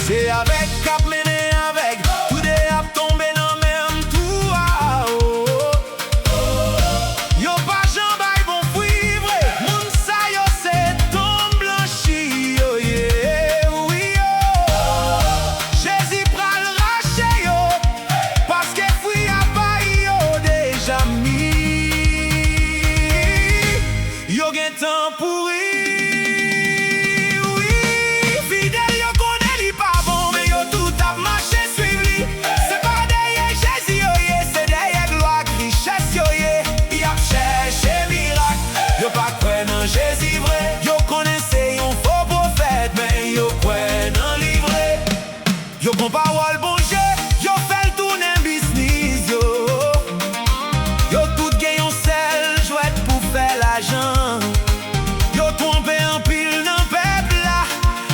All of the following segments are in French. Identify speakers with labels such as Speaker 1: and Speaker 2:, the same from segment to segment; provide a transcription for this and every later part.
Speaker 1: C'est avec cap mené avec, tout est à tomber dans même tout. Ah, oh, oh. Yo pas jambay bon cuivre, moun sa yo c'est ton blanchi, yo yeah, oui yo. Jésus pral rache yo, parce que fui a bay yo déjà mis. Yo gen temps pour Jésus vrai, yo connaissez yon faux prophète, mais yo kwen nan livre. Yo kon parole bon Dieu, yo fait tourner business yo. Yo tout gen yon sel jouet pour faire l'argent. Yo trompé en pile nan peuple là,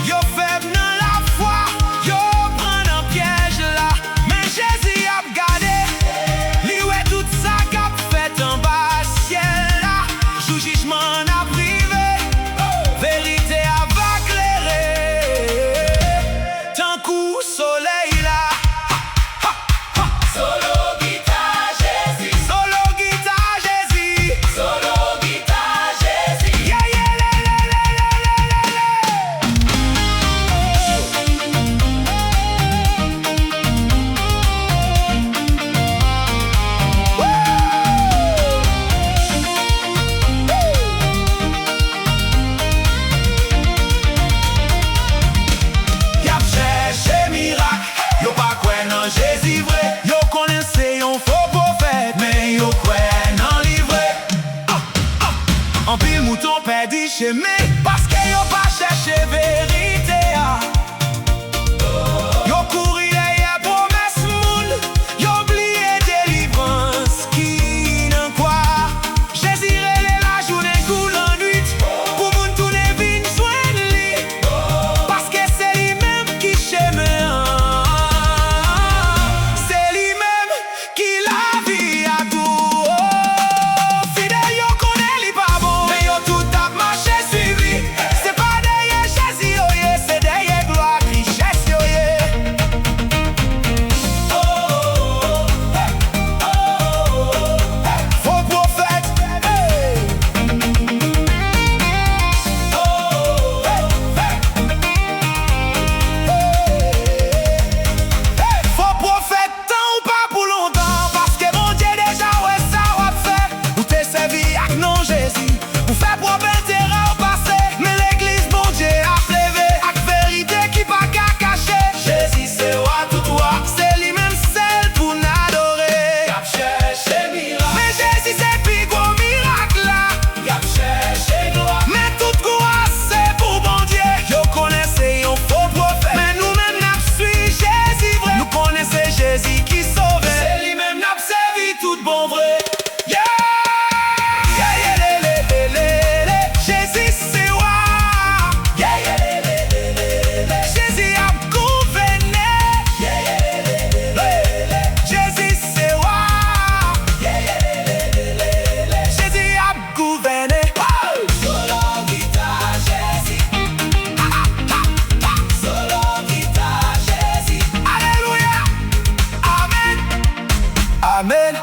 Speaker 1: yo faible dans la foi, yo prend un piège là. Mais Jésus a gardé, li ouais tout ça qu'a fait en bas ciel là. Jou jugement soleil là.
Speaker 2: Solo guitare Jésus.
Speaker 1: Solo guitare Jésus.
Speaker 2: Solo guitare Jésus.
Speaker 1: Yeah yeah le le le le le Jésus vrai, yo connaissez yon faux prophète, mais yo kwen nan livre. En pile mouton perdu chemin, parce que yo pas cherché vérité. Yo couri derrière promesse moun, yo oublié délivrance qui n'en quoi. Jésus relè la journée coule en nuit, pour moun tourner vin soin li, parce que c'est lui même qui chemin. Jésus qui sauve, c'est lui-même n'a servi tout bon vrai. Yeah, yeah, yeah, le. Jésus c'est roi. Yeah, yeah, le. Jésus a gouverné. Yeah, yeah, le. Jésus c'est roi. Yeah, yeah, le. Jésus a gouverné.
Speaker 2: Solo guitare Jésus. Solo guitare Jésus.
Speaker 1: Alléluia. Amen.